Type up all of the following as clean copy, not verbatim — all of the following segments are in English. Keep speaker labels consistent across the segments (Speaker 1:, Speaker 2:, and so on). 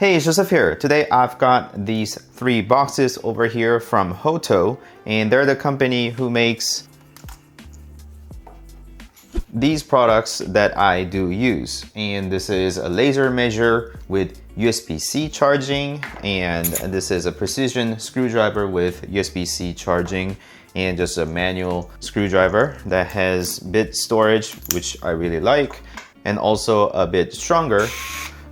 Speaker 1: Hey, it's Joseph here. Today I've got these 3 boxes over here from HOTO, and they're the company who makes these products that I do use. And this is a laser measure with USB-C charging, and this is a precision screwdriver with USB-C charging, and just a manual screwdriver that has bit storage, which I really like, and also a bit stronger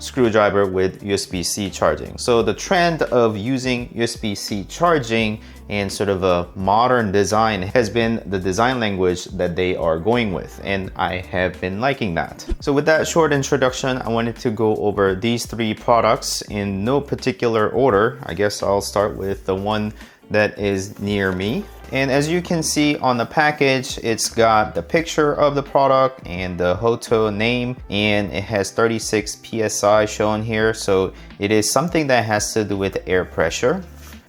Speaker 1: screwdriver with USB-C charging. So the trend of using USB-C charging and sort of a modern design has been the design language that they are going with, and I have been liking that. So with that short introduction, I wanted to go over these 3 products in no particular order. I guess I'll start with the one that is near me. And as you can see on the package, it's got the picture of the product and the HOTO name, and it has 36 PSI shown here. So it is something that has to do with air pressure.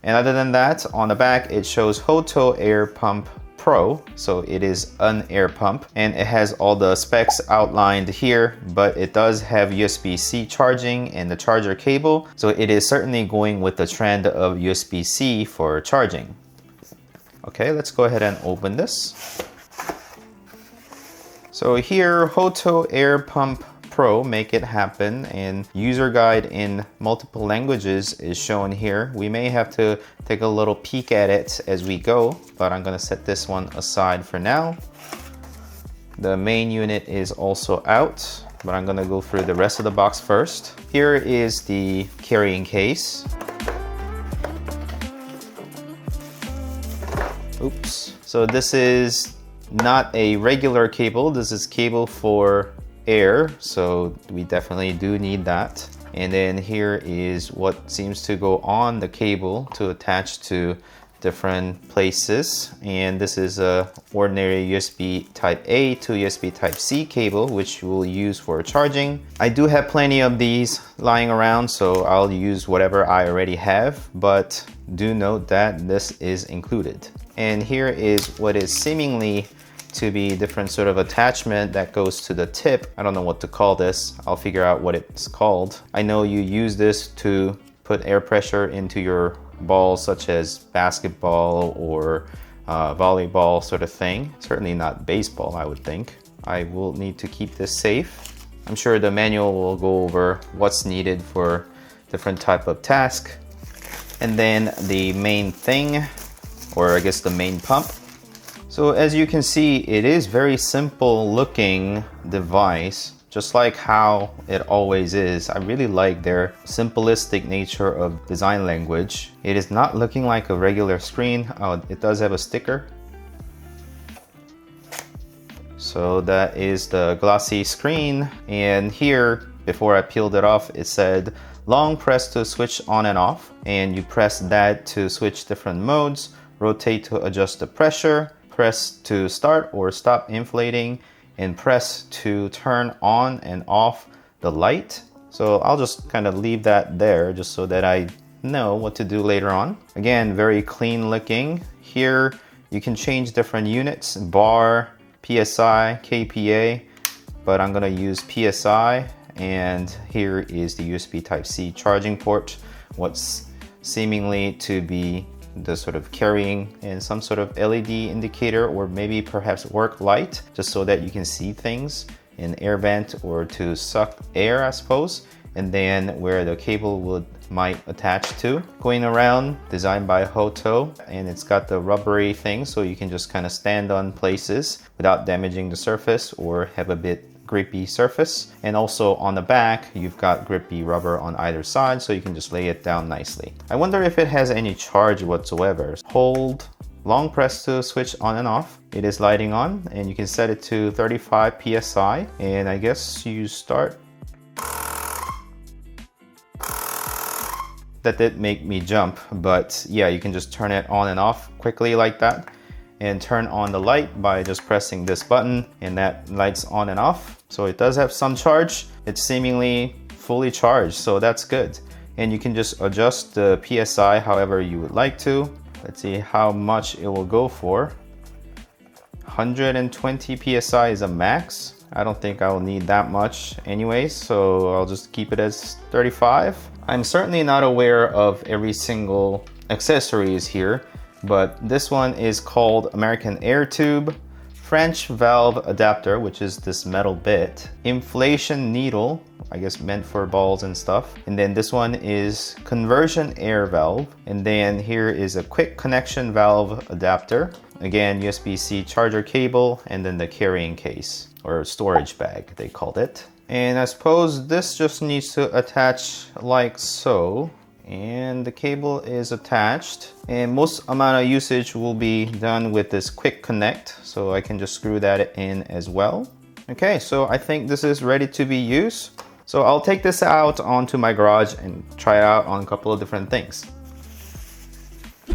Speaker 1: And other than that, on the back, it shows HOTO Air Pump Pro. So it is an air pump, and it has all the specs outlined here, but it does have USB-C charging and the charger cable. So it is certainly going with the trend of USB-C for charging. Okay, let's go ahead and open this. So here, HOTO Air Pump Pro, make it happen, and user guide in multiple languages is shown here. We may have to take a little peek at it as we go, but I'm gonna set this one aside for now. The main unit is also out, but I'm gonna go through the rest of the box first. Here is the carrying case. Oops. So this is not a regular cable. This is cable for air. So we definitely do need that. And then here is what seems to go on the cable to attach to different places. And this is a ordinary USB type A to USB type C cable, which we'll use for charging. I do have plenty of these lying around, so I'll use whatever I already have, but do note that this is included. And here is what is seemingly to be different sort of attachment that goes to the tip. I don't know what to call this. I'll figure out what it's called. I know you use this to put air pressure into your balls, such as basketball or volleyball sort of thing. Certainly not baseball, I would think. I will need to keep this safe. I'm sure the manual will go over what's needed for different type of task. And then the main thing, or I guess the main pump. So as you can see, it is very simple looking device, just like how it always is. I really like their simplistic nature of design language. It is not looking like a regular screen. Oh, it does have a sticker. So that is the glossy screen. And here, before I peeled it off, it said long press to switch on and off. And you press that to switch different modes. Rotate to adjust the pressure, press to start or stop inflating, and press to turn on and off the light. So I'll just kind of leave that there just so that I know what to do later on. Again, very clean looking. Here you can change different units, bar, PSI, kPa, but I'm gonna use PSI. And here is the USB Type-C charging port, what's seemingly to be the sort of carrying and some sort of LED indicator, or maybe perhaps work light, just so that you can see things, an air vent or to suck air, I suppose. And then where the cable might attach to. Going around, designed by HOTO, and it's got the rubbery thing, so you can just kind of stand on places without damaging the surface or have a bit grippy surface. And also on the back, you've got grippy rubber on either side, so you can just lay it down nicely. I wonder if it has any charge whatsoever. Hold, long press to switch on and off. It is lighting on, and you can set it to 35 PSI. And I guess you start. That did make me jump, but yeah, you can just turn it on and off quickly like that. And turn on the light by just pressing this button, and that lights on and off. So it does have some charge. It's seemingly fully charged, so that's good. And you can just adjust the PSI however you would like to. Let's see how much it will go for. 120 PSI is a max. I don't think I'll need that much anyways, so I'll just keep it as 35. I'm certainly not aware of every single accessories here, but this one is called American Air Tube, French valve adapter, which is this metal bit, inflation needle, I guess meant for balls and stuff. And then this one is conversion air valve. And then here is a quick connection valve adapter. Again, USB-C charger cable, and then the carrying case or storage bag, they called it. And I suppose this just needs to attach like so. And the cable is attached, and most amount of usage will be done with this quick connect, so I can just screw that in as well. Okay, so I think this is ready to be used. So I'll take this out onto my garage and try it out on a couple of different things.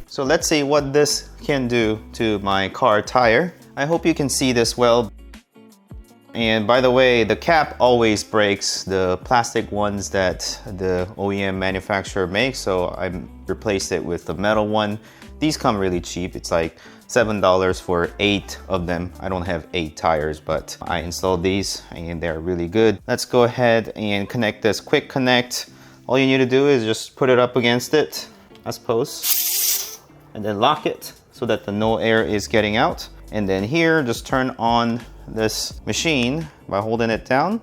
Speaker 1: So let's see what this can do to my car tire. I hope you can see this well. And by the way, the cap always breaks, the plastic ones that the OEM manufacturer makes, so I replaced it with the metal one. These come really cheap. It's like $7 for 8 of them. I don't have 8 tires, but I installed these and they're really good. Let's go ahead and connect this quick connect. All you need to do is just put it up against it, I suppose, and then lock it so that the no air is getting out. And then here, just turn on this machine by holding it down.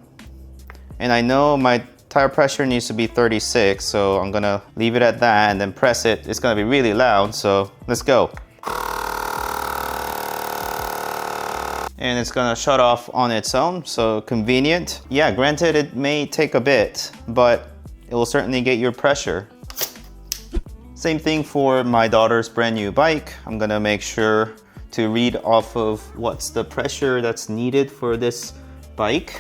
Speaker 1: And I know my tire pressure needs to be 36, so I'm gonna leave it at that and then press it. It's gonna be really loud, so let's go. And it's gonna shut off on its own, so convenient. Yeah, granted it may take a bit, but it will certainly get your pressure. Same thing for my daughter's brand new bike. I'm gonna make sure to read off of what's the pressure that's needed for this bike.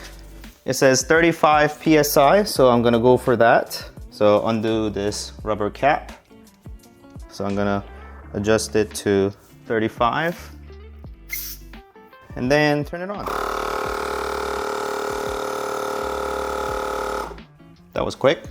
Speaker 1: It says 35 PSI, so I'm gonna go for that. So undo this rubber cap. So I'm gonna adjust it to 35. And then turn it on. That was quick.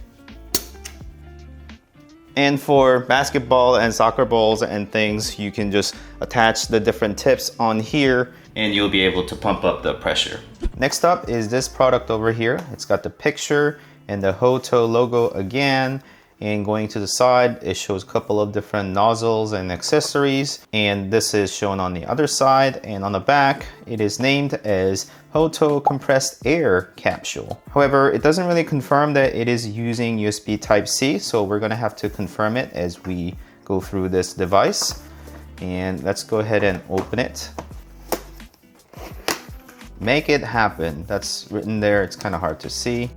Speaker 1: And for basketball and soccer balls and things, you can just attach the different tips on here and you'll be able to pump up the pressure. Next up is this product over here. It's got the picture and the HOTO logo again. And going to the side, it shows a couple of different nozzles and accessories. And this is shown on the other side. And on the back, it is named as HOTO Compressed Air Capsule. However, it doesn't really confirm that it is using USB Type-C. So we're gonna have to confirm it as we go through this device. And let's go ahead and open it. Make it happen. That's written there. It's kind of hard to see.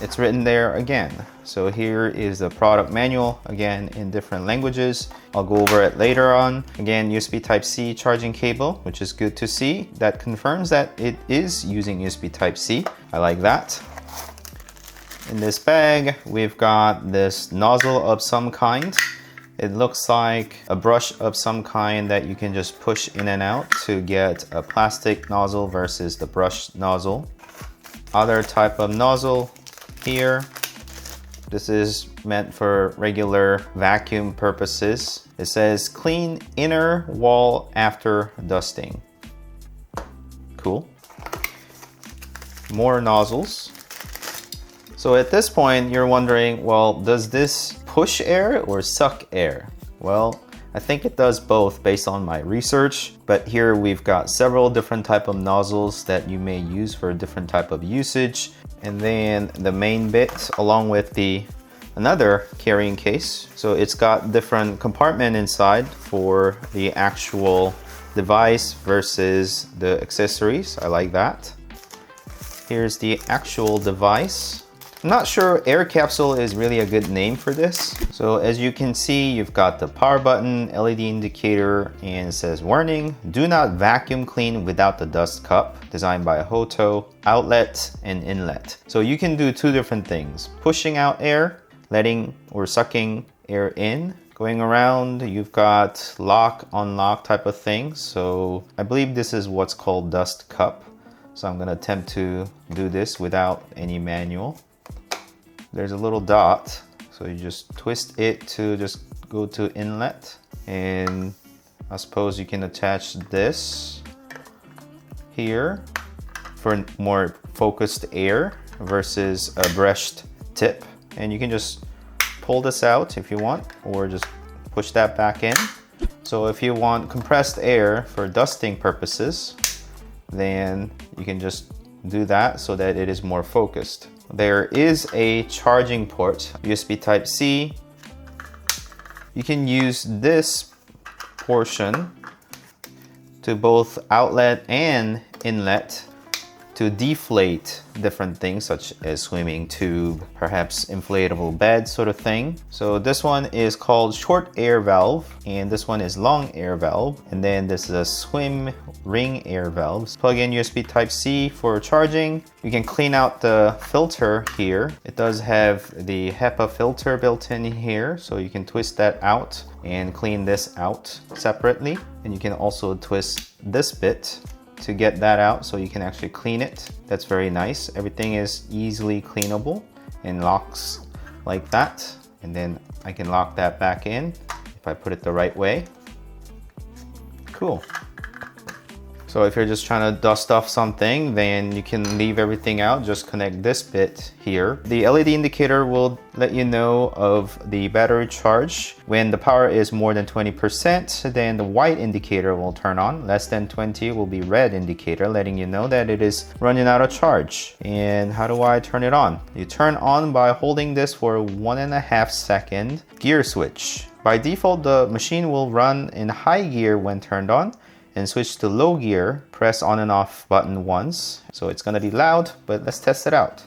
Speaker 1: It's written there again. So here is the product manual, again in different languages. I'll go over it later on. Again, USB Type-C charging cable, which is good to see. That confirms that it is using USB Type-C. I like that. In this bag, we've got this nozzle of some kind. It looks like a brush of some kind that you can just push in and out to get a plastic nozzle versus the brush nozzle. Other type of nozzle here. This is meant for regular vacuum purposes. It says clean inner wall after dusting. Cool. More nozzles. So at this point, you're wondering, well, does this push air or suck air? Well, I think it does both based on my research, but here we've got several different type of nozzles that you may use for a different type of usage. And then the main bit along with another carrying case. So it's got different compartment inside for the actual device versus the accessories. I like that. Here's the actual device. I'm not sure Air Capsule is really a good name for this. So as you can see, you've got the power button, LED indicator, and it says warning, do not vacuum clean without the dust cup, designed by HOTO, outlet and inlet. So you can do two different things, pushing out air, letting or sucking air in. Going around, you've got lock, unlock type of thing. So I believe this is what's called dust cup. So I'm gonna attempt to do this without any manual. There's a little dot, so you just twist it to just go to inlet, and I suppose you can attach this here for more focused air. versus a brushed tip. And you can just pull this out if you want, or just push that back in. So if you want compressed air for dusting purposes, then you can just do that so that it is more focused. There is a charging port, USB Type-C. You can use this portion to both outlet and inlet to deflate different things such as swimming tube, perhaps inflatable bed sort of thing. So this one is called short air valve, and this one is long air valve, and then this is a swim ring air valve. Plug in USB Type-C for charging. You can clean out the filter here. It does have the HEPA filter built in here, so you can twist that out and clean this out separately. And you can also twist this bit to get that out so you can actually clean it. That's very nice. Everything is easily cleanable and locks like that. And then I can lock that back in if I put it the right way. Cool. So if you're just trying to dust off something, then you can leave everything out. Just connect this bit here. The LED indicator will let you know of the battery charge. When the power is more than 20%, then the white indicator will turn on. Less than 20 will be red indicator, letting you know that it is running out of charge. And how do I turn it on? You turn on by holding this for 1.5 second gear switch. By default, the machine will run in high gear when turned on, and switch to low gear, press on and off button once. So it's gonna be loud, but let's test it out.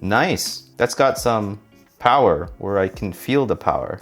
Speaker 1: Nice, that's got some power where I can feel the power.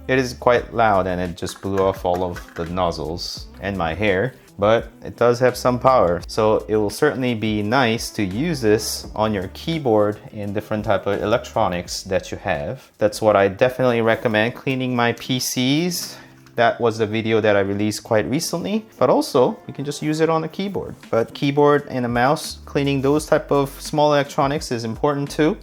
Speaker 1: It is quite loud, and it just blew off all of the nozzles and my hair, but it does have some power. So it will certainly be nice to use this on your keyboard and different type of electronics that you have. That's what I definitely recommend. Cleaning my PCs, that was the video that I released quite recently, but also you can just use it on a keyboard. But keyboard and a mouse, cleaning those type of small electronics is important too.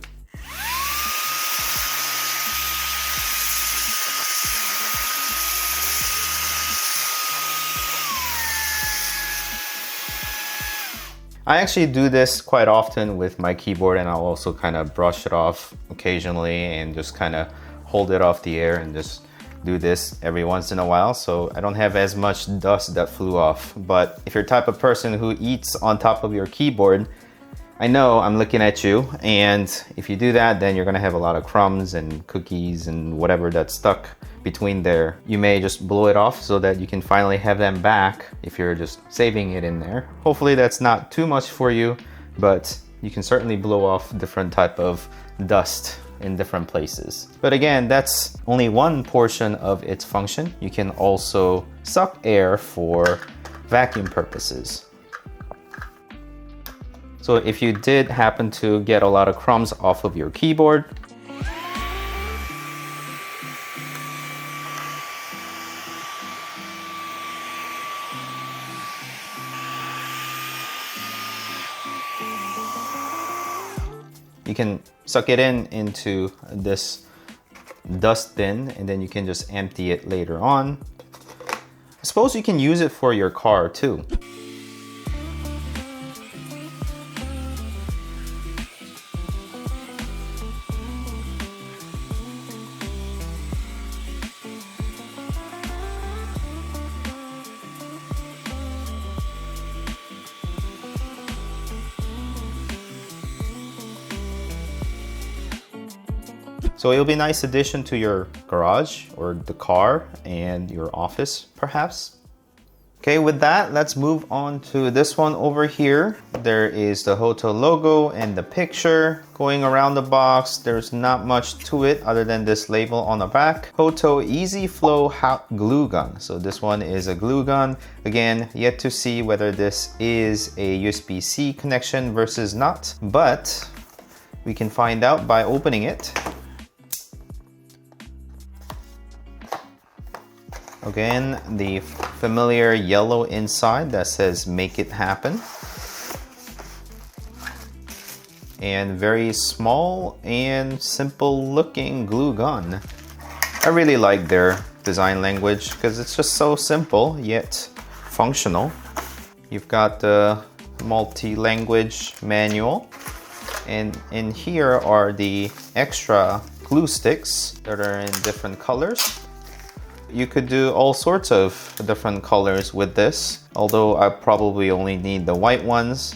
Speaker 1: I actually do this quite often with my keyboard, and I'll also kind of brush it off occasionally and just kind of hold it off the air and just do this every once in a while, so I don't have as much dust that flew off. But if you're the type of person who eats on top of your keyboard, I know I'm looking at you, and if you do that, then you're gonna have a lot of crumbs and cookies and whatever that's stuck between there. You may just blow it off so that you can finally have them back if you're just saving it in there. Hopefully that's not too much for you, but you can certainly blow off different type of dust in different places. But again, that's only one portion of its function. You can also suck air for vacuum purposes. So if you did happen to get a lot of crumbs off of your keyboard, you can suck it into this dust bin, and then you can just empty it later on. I suppose you can use it for your car too. So it'll be a nice addition to your garage or the car and your office, perhaps. Okay, with that, let's move on to this one over here. There is the HOTO logo and the picture going around the box. There's not much to it other than this label on the back. HOTO EasyFlow Hot Glue Gun. So this one is a glue gun. Again, yet to see whether this is a USB-C connection versus not, but we can find out by opening it. Again, the familiar yellow inside that says "Make It Happen." And very small and simple looking glue gun. I really like their design language because it's just so simple yet functional. You've got the multi-language manual, and in here are the extra glue sticks that are in different colors. You could do all sorts of different colors with this, although I probably only need the white ones.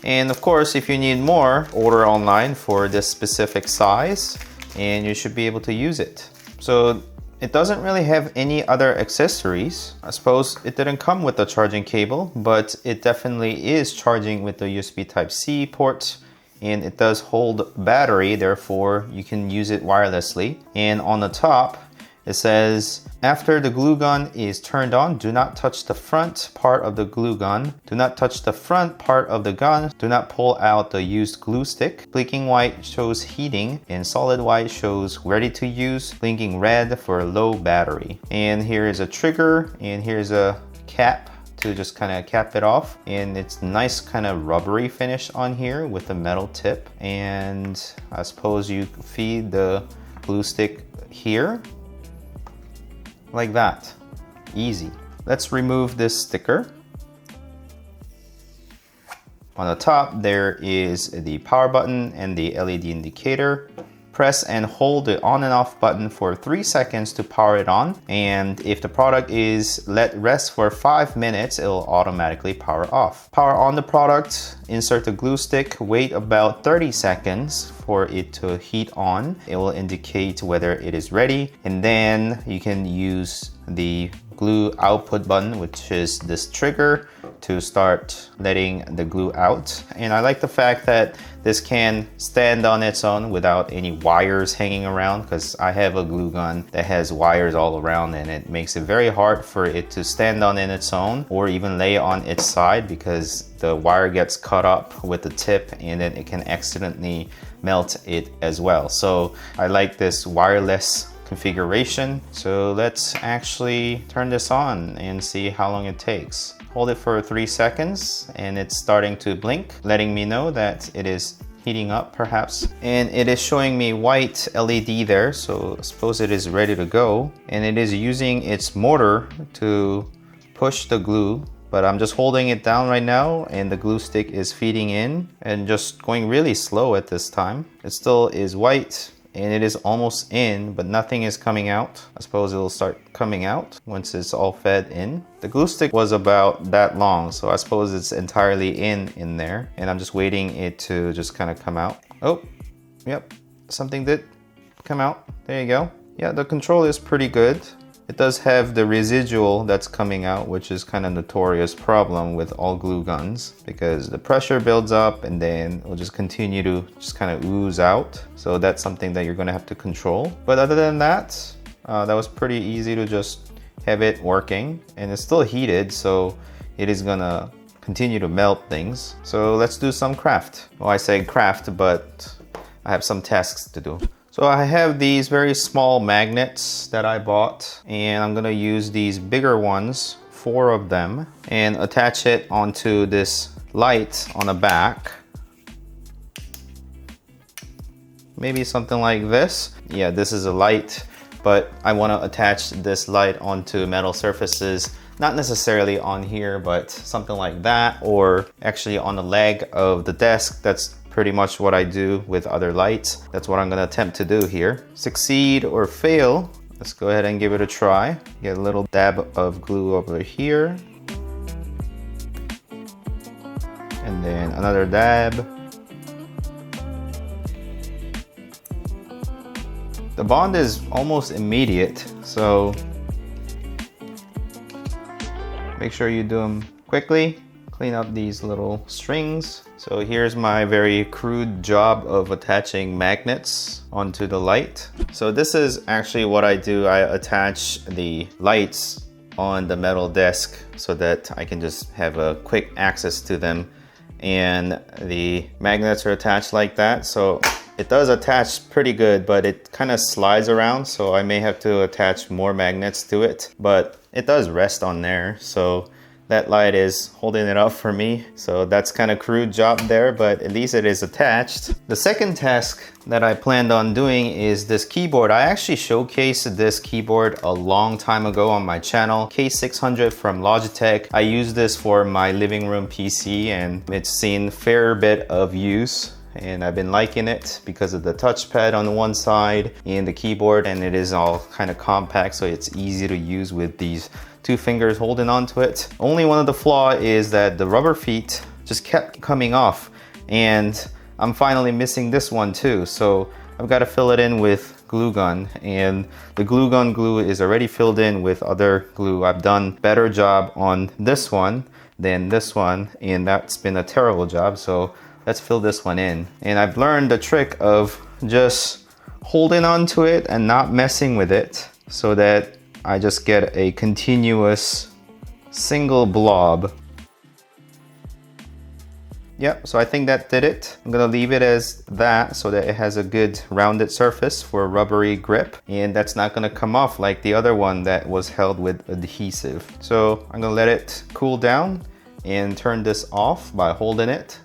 Speaker 1: And of course, if you need more, order online for this specific size and you should be able to use it. So it doesn't really have any other accessories. I suppose it didn't come with a charging cable, but it definitely is charging with the USB Type-C port, and it does hold battery, therefore you can use it wirelessly. And on the top, it says, after the glue gun is turned on, do not touch the front part of the glue gun. Do not touch the front part of the gun. Do not pull out the used glue stick. Blinking white shows heating, and solid white shows ready to use. Blinking red for low battery. And here is a trigger, and here's a cap to just kind of cap it off. And it's nice kind of rubbery finish on here with a metal tip. And I suppose you feed the glue stick here. Like that. Easy. Let's remove this sticker. On the top, there is the power button and the LED indicator. Press and hold the on and off button for 3 seconds to power it on. And if the product is let rest for 5 minutes, it'll automatically power off. Power on the product, insert the glue stick, wait about 30 seconds for it to heat on. It will indicate whether it is ready. And then you can use the glue output button, which is this trigger, to start letting the glue out. And I like the fact that this can stand on its own without any wires hanging around, because I have a glue gun that has wires all around and it makes it very hard for it to stand on its own or even lay on its side, because the wire gets caught up with the tip and then it can accidentally melt it as well. So I like this wireless configuration. So let's actually turn this on and see how long it takes. Hold it for 3 seconds and it's starting to blink, letting me know that it is heating up perhaps. And it is showing me white LED there, so I suppose it is ready to go. And it is using its motor to push the glue, but I'm just holding it down right now and the glue stick is feeding in and just going really slow at this time. It still is white and it is almost in, but nothing is coming out. I suppose it'll start coming out once it's all fed in. The glue stick was about that long, so I suppose it's entirely in there, and I'm just waiting it to just kind of come out. Oh, yep, something did come out. There you go. Yeah, the control is pretty good. It does have the residual that's coming out, which is kind of notorious problem with all glue guns, because the pressure builds up and then it'll just continue to just kind of ooze out. So that's something that you're going to have to control. But other than that, that was pretty easy to just have it working, and it's still heated, so it is gonna continue to melt things. So let's do some craft. Well, I say craft, but I have some tasks to do. So I have these very small magnets that I bought, and I'm gonna use these bigger ones, 4 of them, and attach it onto this light on the back. Maybe something like this. Yeah, this is a light, but I want to attach this light onto metal surfaces, not necessarily on here, but something like that, or actually on the leg of the desk. That's pretty much what I do with other lights. That's what I'm going to attempt to do here. Succeed or fail. Let's go ahead and give it a try. Get a little dab of glue over here. And then another dab. The bond is almost immediate, so make sure you do them quickly. Clean up these little strings. So here's my very crude job of attaching magnets onto the light. So this is actually what I do. I attach the lights on the metal desk so that I can just have a quick access to them. And the magnets are attached like that. So it does attach pretty good, but it kind of slides around. So I may have to attach more magnets to it. But it does rest on there, so that light is holding it up for me. So that's kind of crude job there, but at least it is attached. The second task that I planned on doing is this keyboard. I actually showcased this keyboard a long time ago on my channel, K600 from Logitech. I use this for my living room PC and it's seen a fair bit of use. And I've been liking it because of the touchpad on the one side and the keyboard, and it is all kind of compact, so it's easy to use with these 2 fingers holding onto it. Only one of the flaw is that the rubber feet just kept coming off, and I'm finally missing this one too. So I've got to fill it in with glue gun, and the glue gun glue is already filled in with other glue. I've done better job on this one than this one, and that's been a terrible job. So let's fill this one in. And I've learned the trick of just holding onto it and not messing with it so that I just get a continuous single blob. Yep, so I think that did it. I'm gonna leave it as that so that it has a good rounded surface for a rubbery grip, and that's not gonna come off like the other one that was held with adhesive. So I'm gonna let it cool down and turn this off by holding it.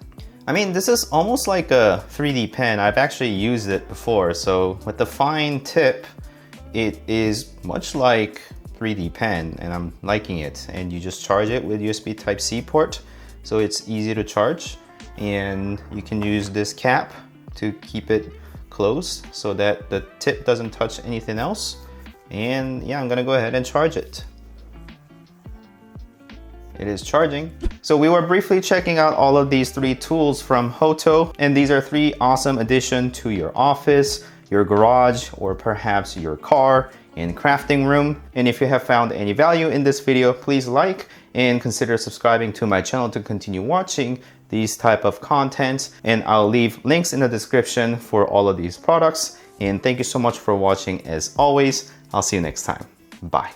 Speaker 1: I mean, this is almost like a 3D pen. I've actually used it before. So with the fine tip, it is much like 3D pen, and I'm liking it. And you just charge it with USB Type-C port. So it's easy to charge, and you can use this cap to keep it closed so that the tip doesn't touch anything else. And yeah, I'm gonna go ahead and charge it. It is charging. So we were briefly checking out all of these 3 tools from HOTO, and these are 3 awesome additions to your office, your garage, or perhaps your car and crafting room. And if you have found any value in this video, please like and consider subscribing to my channel to continue watching these type of content. And I'll leave links in the description for all of these products. And thank you so much for watching as always. I'll see you next time. Bye.